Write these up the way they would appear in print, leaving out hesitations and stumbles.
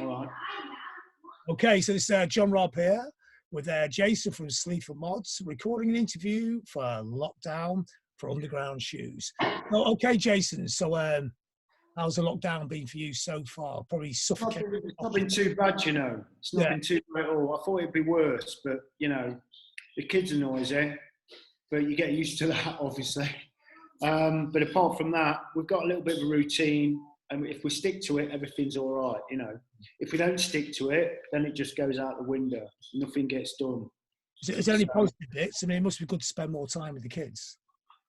All right. Okay, so it's John Robb here with Jason from Sleaford Mods, recording an interview for Lockdown for Underground Shoes. Oh, okay, Jason, so how's the lockdown been for you so far? Probably suffocating. It's not been too bad, you know. It's not been too bad at all. I thought it'd be worse, but, you know, the kids are noisy, but you get used to that, obviously. But apart from that, we've got a little bit of a routine, and if we stick to it, everything's all right, you know. If we don't stick to it, then it just goes out the window. Nothing gets done. Is there any positive bits? I mean, it must be good to spend more time with the kids.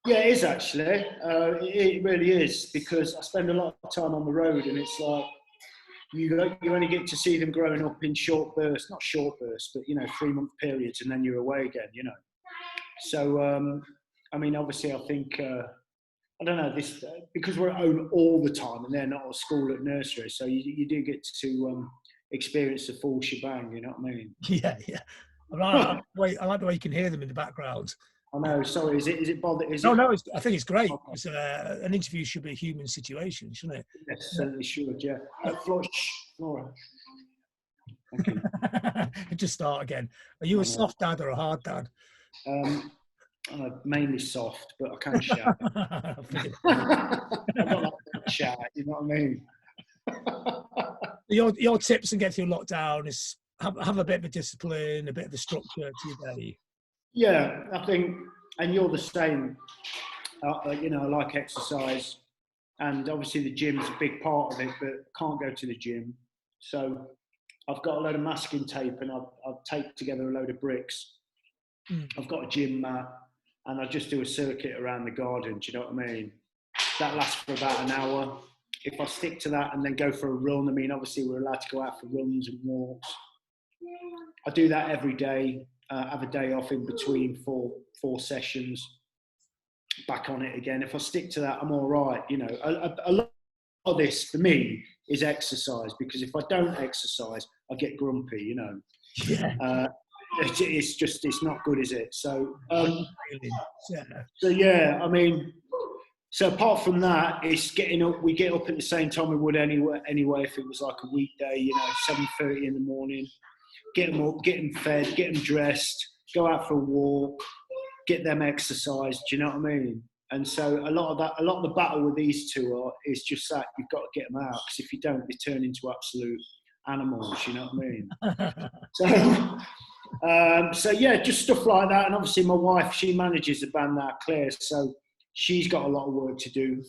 Yeah, it is actually. It really is, because I spend a lot of time on the road, and it's like you only get to see them growing up in short bursts, not short bursts, but, you know, 3-month periods, and then you're away again, you know. So, I mean, obviously, I think, I don't know, this because we're at home all the time and they're not at school at nursery, so you do get to experience the full shebang, you know what I mean? Yeah. I like the way you can hear them in the background. I know. Sorry, is it bother? No, I think it's great. It's, an interview should be a human situation, shouldn't it? Yes, certainly should. Yeah. Flora. Thank you. Just start again. Are you a soft dad or a hard dad? Mainly soft, but I can shout. I'm not like to shout. You know what I mean? Your tips and get through lockdown is have a bit of a discipline, a bit of a structure to your day. Yeah, I think, and you're the same. You know, I like exercise, and obviously the gym's a big part of it, but I can't go to the gym. So I've got a load of masking tape, and I've taped together a load of bricks. I've got a gym mat, and I just do a circuit around the garden. Do you know what I mean? That lasts for about an hour. If I stick to that and then go for a run, I mean, obviously we're allowed to go out for runs and walks. I do that every day. Have a day off in between four sessions. Back on it again. If I stick to that, I'm all right. You know, a lot of this for me is exercise, because if I don't exercise, I get grumpy. You know. Yeah. It's not good, is it? So, I mean, so apart from that, it's getting up. We get up at the same time we would anyway. If it was like a weekday, you know, 7:30 in the morning. Get them up, get them fed, get them dressed, go out for a walk, get them exercised. Do you know what I mean? And so a lot of the battle with these two is just that you've got to get them out, because if you don't, they turn into absolute animals. You know what I mean? So yeah, just stuff like that. And obviously my wife, she manages the band now, Claire, so she's got a lot of work to do,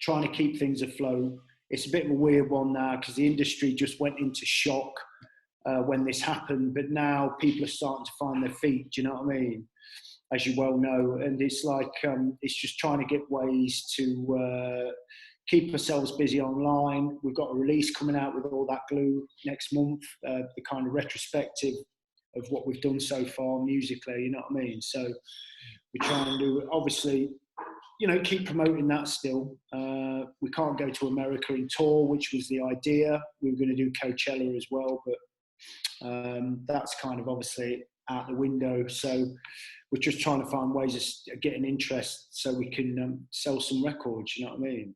trying to keep things afloat. It's a bit of a weird one now, because the industry just went into shock when this happened, but now people are starting to find their feet. Do you know what I mean? As you well know, and it's like it's just trying to get ways to keep ourselves busy online. We've got a release coming out with All That Glue next month, the kind of retrospective of what we've done so far musically. You know what I mean? So we're trying to obviously, you know, keep promoting that still. We can't go to America and tour, which was the idea. We were going to do Coachella as well, but that's kind of obviously out the window. So we're just trying to find ways of getting interest so we can sell some records, you know what I mean?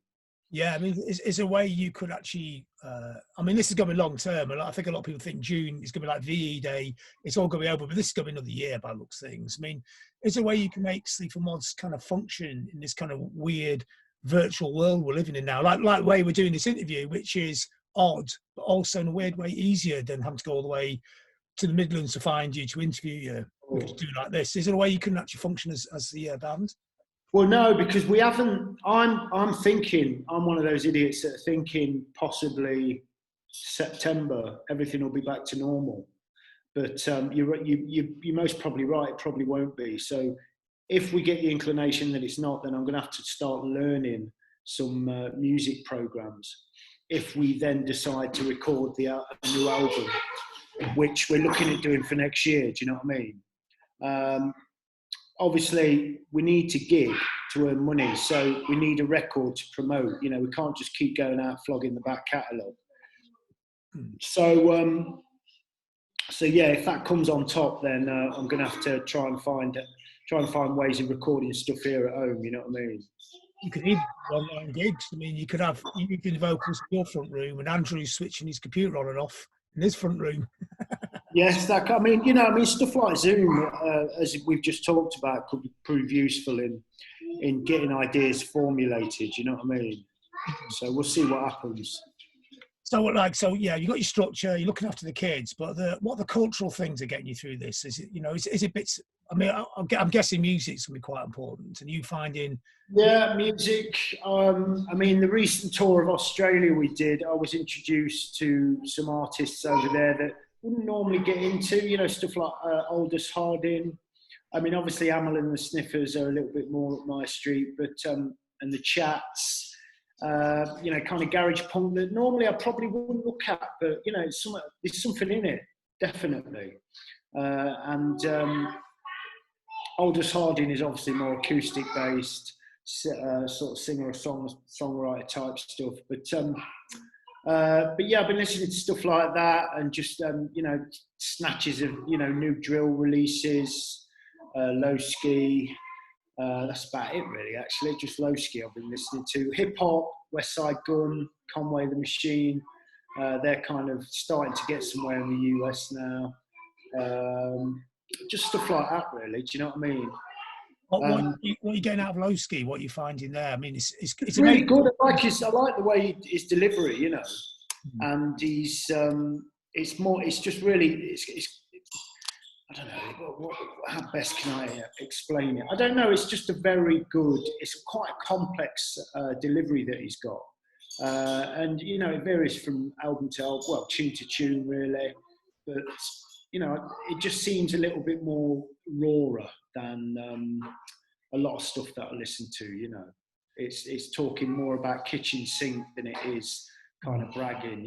Yeah, I mean, is a way you could actually, I mean, this is going to be long term, and I think a lot of people think June is going to be like VE Day, it's all going to be over, but this is going to be another year by looks of things. I mean, is there a way you can make Sleaford Mods kind of function in this kind of weird virtual world we're living in now? Like the way we're doing this interview, which is odd, but also in a weird way easier than having to go all the way to the Midlands to find you, to interview you. We could do like this. Is there a way you can actually function as the band? Well, no, because we haven't. I'm thinking. I'm one of those idiots that are thinking possibly September everything will be back to normal. But you're most probably right. It probably won't be. So if we get the inclination that it's not, then I'm going to have to start learning some music programs. If we then decide to record a new album, which we're looking at doing for next year, do you know what I mean? Obviously, we need to gig to earn money, so we need a record to promote. You know, we can't just keep going out flogging the back catalogue. So yeah, if that comes on top, then I'm going to have to try and find ways of recording stuff here at home. You know what I mean? you could even do online gigs. I mean, you could have you can vocals in your front room, and Andrew's switching his computer on and off in his front room. Yes, I mean, stuff like Zoom, as we've just talked about, could prove useful in getting ideas formulated. You know what I mean? So we'll see what happens. So yeah, you got your structure, you're looking after the kids, but what the cultural things are getting you through this? Is it, is it bits? I mean, I'm guessing music's gonna be quite important, and you finding. Yeah, music. I mean, the recent tour of Australia we did, I was introduced to some artists over there that wouldn't normally get into, stuff like Aldous Harding. I mean, obviously, Amel and the Sniffers are a little bit more up my street, but and the Chats. Kind of garage punk that normally I probably wouldn't look at, but there's something in it, definitely. And Aldous Harding is obviously more acoustic based, sort of singer or songwriter type stuff. But yeah, I've been listening to stuff like that, and just snatches of new drill releases, Low Ski. That's about it, really. Actually, just Low Ski. I've been listening to hip hop, West Side Gun, Conway the Machine. They're kind of starting to get somewhere in the US now. Just stuff like that, really. Do you know what I mean? What are you getting out of Low Ski? What are you finding there? I mean, it's really good. I like the way his delivery, and he's it's just really I don't know, how best can I explain it? I don't know, it's just a very good, it's quite a complex delivery that he's got. And, it varies from album to album, well, tune to tune, really. But, it just seems a little bit more rawer than a lot of stuff that I listen to, It's talking more about kitchen sink than it is kind of bragging,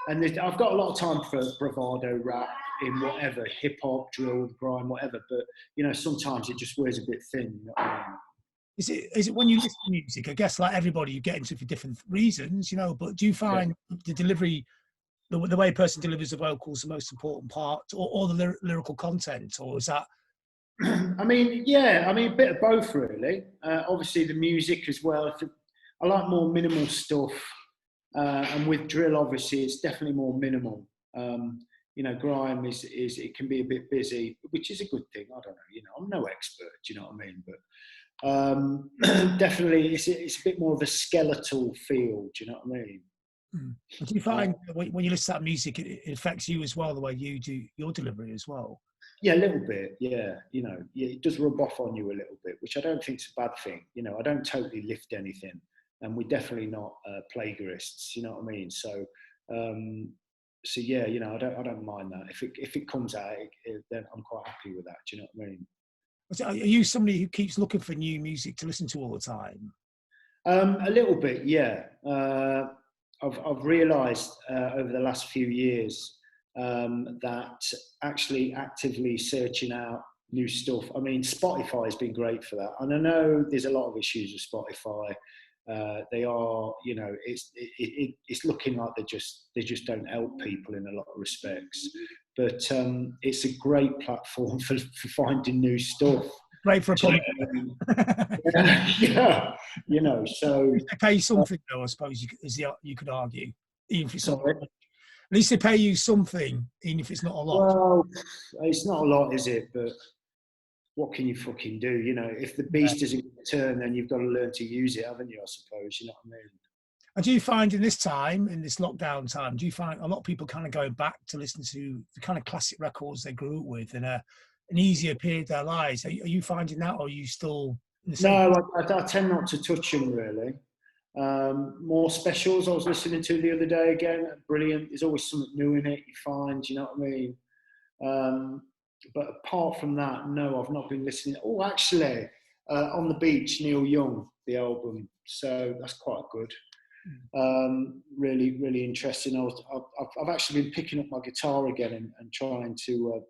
And I've got a lot of time for bravado rap in whatever, hip hop, drill, grime, whatever. But sometimes it just wears a bit thin. You know what I mean? Is it when you listen to music? I guess like everybody, you get into it for different reasons, But do you find the delivery, the way a person delivers the vocals, the most important part, or the lyrical content, or is that? I mean, a bit of both, really. Obviously, the music as well. I like more minimal stuff, and with drill, obviously, it's definitely more minimal. Grime is it can be a bit busy, which is a good thing. I don't know, I'm no expert, do you know what I mean? But definitely it's a bit more of a skeletal feel, do you know what I mean? Do you find when you listen to that music, it affects you as well, the way you do your delivery as well? Yeah, a little bit, yeah. It does rub off on you a little bit, which I don't think is a bad thing. I don't totally lift anything, and we're definitely not plagiarists, you know what I mean? So yeah, I don't mind that. If it comes out, then I'm quite happy with that. Do you know what I mean? Are you somebody who keeps looking for new music to listen to all the time? A little bit, yeah. I've realised over the last few years that actually actively searching out new stuff. I mean, Spotify has been great for that, and I know there's a lot of issues with Spotify. They are, it's looking like they just don't help people in a lot of respects. But it's a great platform for finding new stuff. Great for a pub. Yeah, so they pay something though, I suppose you could argue, even if it's not. Sorry? At least they pay you something, even if it's not a lot. Well, it's not a lot, is it? But what can you fucking do? If the beast isn't going to turn, then you've got to learn to use it, haven't you? I suppose. You know what I mean? And do you find in this lockdown time, do you find a lot of people kind of going back to listen to the kind of classic records they grew up with in an easier period of their lives? Are you finding that, or are you still in the same? No, I tend not to touch them, really. More specials I was listening to the other day again, brilliant. There's always something new in it you find, you know what I mean? But apart from that, no, I've not been listening. Oh, actually, On the Beach, Neil Young, the album. So that's quite good. Really, really interesting. I've actually been picking up my guitar again and trying to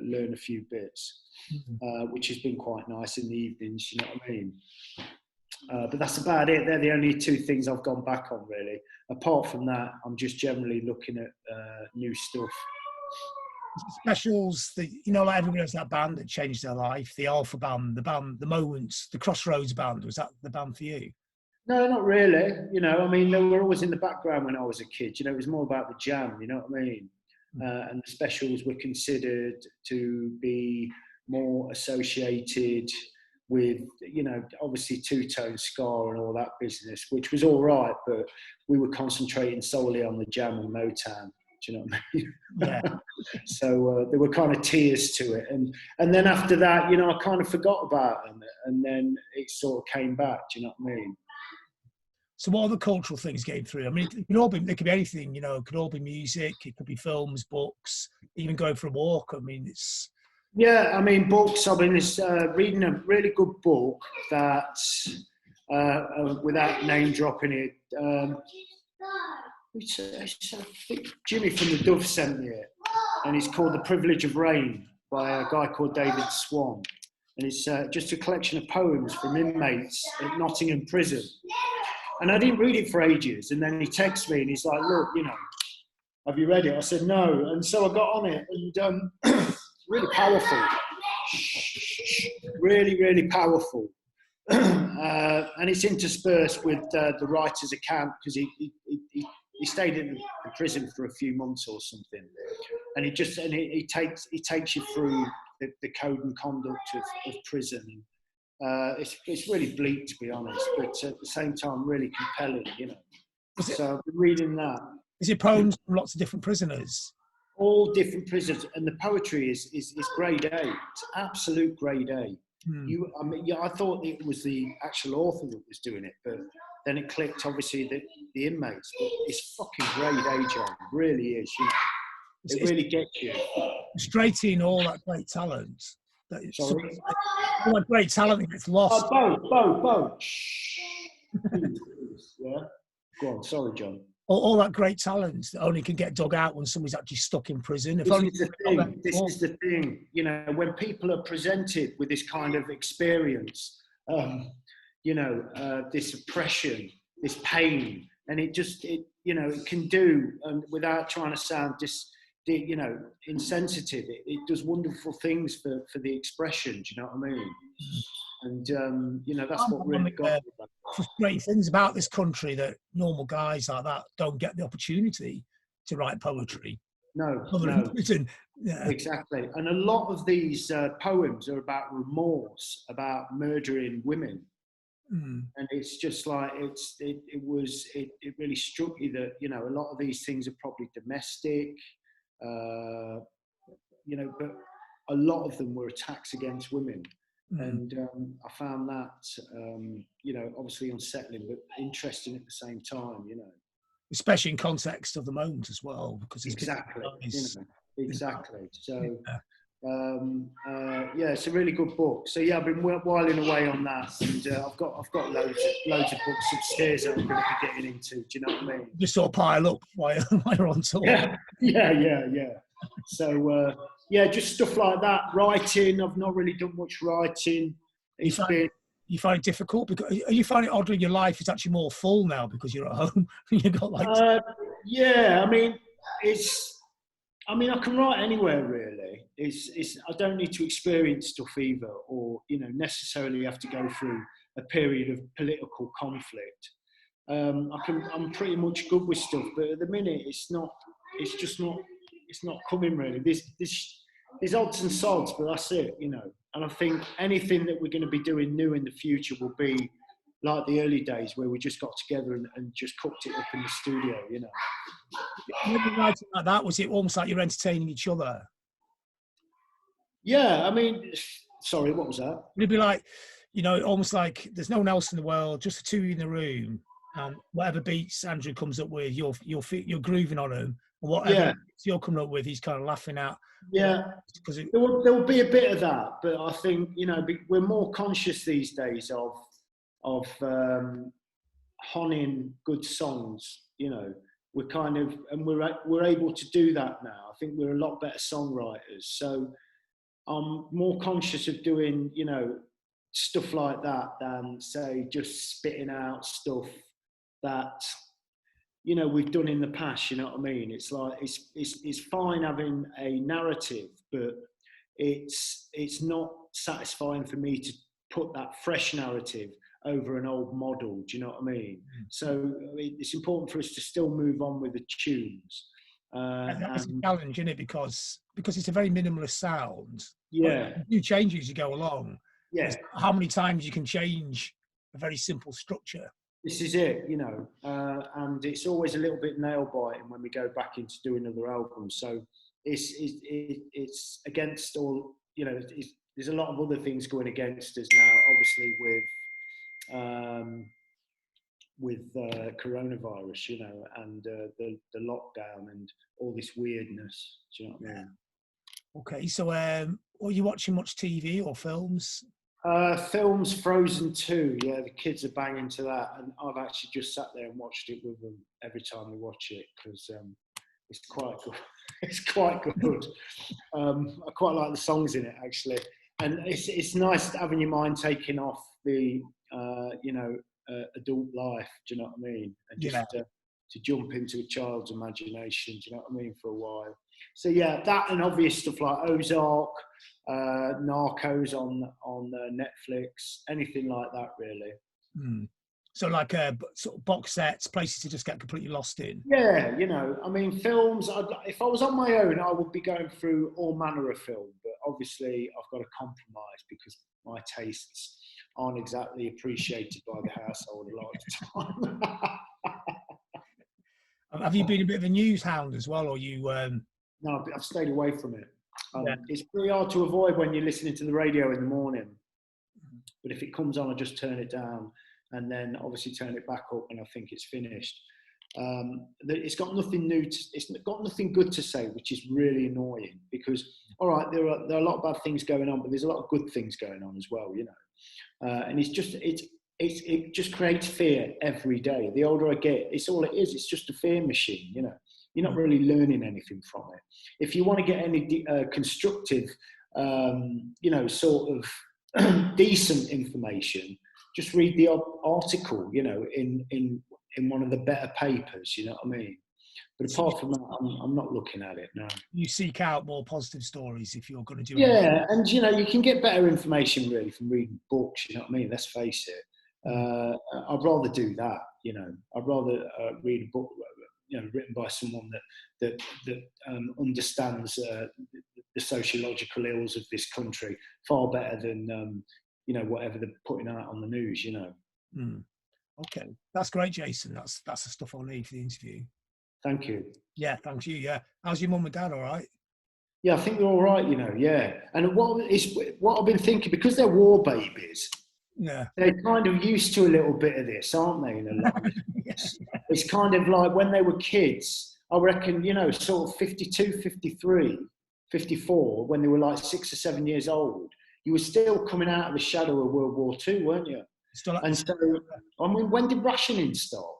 learn a few bits, which has been quite nice in the evenings. You know what I mean? But that's about it. They're the only two things I've gone back on, really. Apart from that, I'm just generally looking at new stuff. Specials, like everybody has that band that changed their life, the Alpha band, the Moments, the Crossroads band. Was that the band for you? No, not really. I mean, they were always in the background when I was a kid. It was more about the jam, you know what I mean? And the specials were considered to be more associated with, obviously two-tone ska and all that business, which was all right, but we were concentrating solely on the jam and Motown. Do you know what I mean? Yeah. So there were kind of tiers to it. And then after that, I kind of forgot about them. And then it sort of came back. Do you know what I mean? So what other cultural things came through? I mean, it could be anything, it could all be music, it could be films, books, even going for a walk. I mean, it's... Yeah, I mean, books. I've been reading a really good book that, without name dropping it, Jimmy from the Dove sent me it, and it's called The Privilege of Rain by a guy called David Swan. And it's just a collection of poems from inmates at Nottingham Prison. And I didn't read it for ages. And then he texted me and he's like, look, have you read it? I said, no. And so I got on it, and really powerful. Really, really powerful. And it's interspersed with the writer's account, because he stayed in the prison for a few months or something. And he takes you through the code and conduct of prison. It's really bleak, to be honest, but at the same time really compelling, So I've been reading that. Is it poems from lots of different prisoners? All different prisoners, and the poetry is grade A. It's absolute grade A. I thought it was the actual author that was doing it, but then it clicked, obviously, the inmates. But it's fucking grade A, John. It really is. It really gets you. Straight in all that great talent. Sorry? All that great talent that gets lost. Bo. Yeah? Go on, sorry, John. All that great talent that only can get dug out when somebody's actually stuck in prison. This is the thing. When people are presented with this kind of experience, this oppression, this pain, and it can do, and without trying to sound insensitive, it does wonderful things for the expression. Do you know what I mean? And that's what really got me back. Great things about this country that normal guys like that don't get the opportunity to write poetry. No. Yeah. Exactly. And a lot of these poems are about remorse, about murdering women. And it's just like it really struck you that a lot of these things are probably domestic, but a lot of them were attacks against women. And I found that obviously unsettling, but interesting at the same time. Especially in context of the moment as well, because it's exactly. So. It's a really good book. So I've been whiling away on that, and I've got loads of books upstairs that I'm going to be getting into. Do you know what I mean? Just sort of pile up while you're on tour. Yeah. So just stuff like that. Writing, I've not really done much writing. You find it difficult because you find it odd in your life is actually more full now because you're at home. You've got I can write anywhere really. I don't need to experience stuff either, or necessarily have to go through a period of political conflict. I'm pretty much good with stuff, but at the minute it's not coming really. There's odds and sods, but that's it, And I think anything that we're going to be doing new in the future will be like the early days where we just got together and just cooked it up in the studio, When you're writing like that, was it almost like you're entertaining each other? Yeah, sorry, what was that? It'd be like, almost like there's no one else in the world, just the two in the room, and whatever beats Andrew comes up with, you're grooving on him, and whatever you're coming up with, he's kind of laughing at. Yeah, because there will be a bit of that, but I think we're more conscious these days of honning good songs. We're kind of, and we're able to do that now. I think we're a lot better songwriters. So I'm more conscious of doing, stuff like that than say just spitting out stuff that, we've done in the past. You know what I mean? It's like it's fine having a narrative, but it's not satisfying for me to put that fresh narrative over an old model. Do you know what I mean? So it's important for us to still move on with the tunes. That's a challenge, isn't it? Because it's a very minimalist sound. Yeah. You change it as you go along. Yeah. It's how many times you can change a very simple structure. This is it, and it's always a little bit nail biting when we go back into doing other albums. So it's against all, there's a lot of other things going against us now, obviously with coronavirus, and the lockdown and all this weirdness. Do you know what I mean? Okay, so are you watching much TV or films? Films, Frozen 2, yeah, the kids are banging to that, and I've actually just sat there and watched it with them every time we watch it, because it's quite good. It's quite good. I quite like the songs in it, actually, and it's nice having your mind taken off the adult life. Do you know what I mean? And just to jump into a child's imagination. Do you know what I mean? For a while. So yeah, that and obvious stuff like Ozark, Narcos on Netflix, anything like that, really. So like sort of box sets, places to just get completely lost in. Yeah, I mean, films. If I was on my own, I would be going through all manner of film, but obviously I've got to compromise because my tastes aren't exactly appreciated by the household a lot of the time. Have you been a bit of a news hound as well, or you? No, I've stayed away from it. It's pretty hard to avoid when you're listening to the radio in the morning. But if it comes on, I just turn it down and then obviously turn it back up when I think it's finished. It's got nothing new. It's got nothing good to say, which is really annoying because, all right, there are a lot of bad things going on, but there's a lot of good things going on as well, And it just creates fear every day. The older I get, it's all it is. It's just a fear machine, You're not really learning anything from it. If you want to get any constructive, sort of decent information, just read the article, in one of the better papers. You know what I mean? But apart from that, I'm not looking at it. No. You seek out more positive stories if you're going to do. Yeah, and you can get better information really from reading books. You know what I mean? Let's face it. I'd rather do that. I'd rather read a book. Written by someone that understands the sociological ills of this country far better than whatever they're putting out on the news. Okay, that's great, Jason. That's the stuff I'll need for the interview. Thank you. Yeah, thank you. Yeah, how's your mum and dad? All right? Yeah, I think they're all right. Yeah, and what I've been thinking, because they're war babies. Yeah, they're kind of used to a little bit of this, aren't they? In a lot of yes. It's kind of like when they were kids, I reckon, sort of 52, 53, 54, when they were like 6 or 7 years old, you were still coming out of the shadow of World War II, weren't you? And so, I mean, when did rationing start?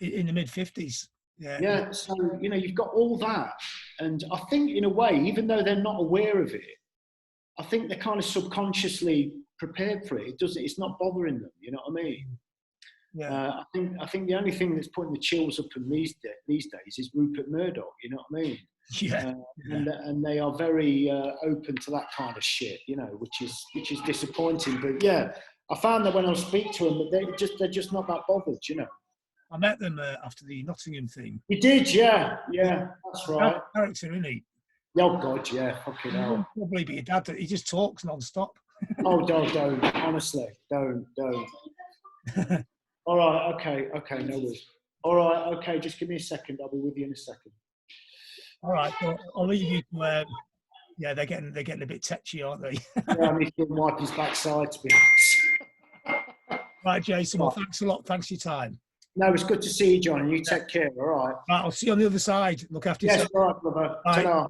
In the mid-50s. Yeah. Yeah, so, you've got all that. And I think, in a way, even though they're not aware of it, I think they're kind of subconsciously prepared for it. It's not bothering them. You know what I mean? Yeah. I think the only thing that's putting the chills up in these days is Rupert Murdoch. You know what I mean? Yeah. And they are very open to that kind of shit. Which is disappointing. But yeah, I found that when I speak to them, they're just not that bothered. I met them after the Nottingham thing. You did, yeah, that's right. Character, isn't he? Oh God, yeah, fucking hell. Probably be your dad. He just talks non-stop. Oh, don't. Honestly, don't. All right, okay, no worries. All right, okay, just give me a second. I'll be with you in a second. All right, well, I'll leave you to. Yeah, they're getting a bit tetchy, aren't they? Yeah, I need to wipe his backside, to be honest. Right, Jason. Well, thanks a lot. Thanks for your time. No, it's good to see you, John. You take care. All right. Right, I'll see you on the other side. Look after yourself. Yes, all right, brother. Bye. Ta-ra.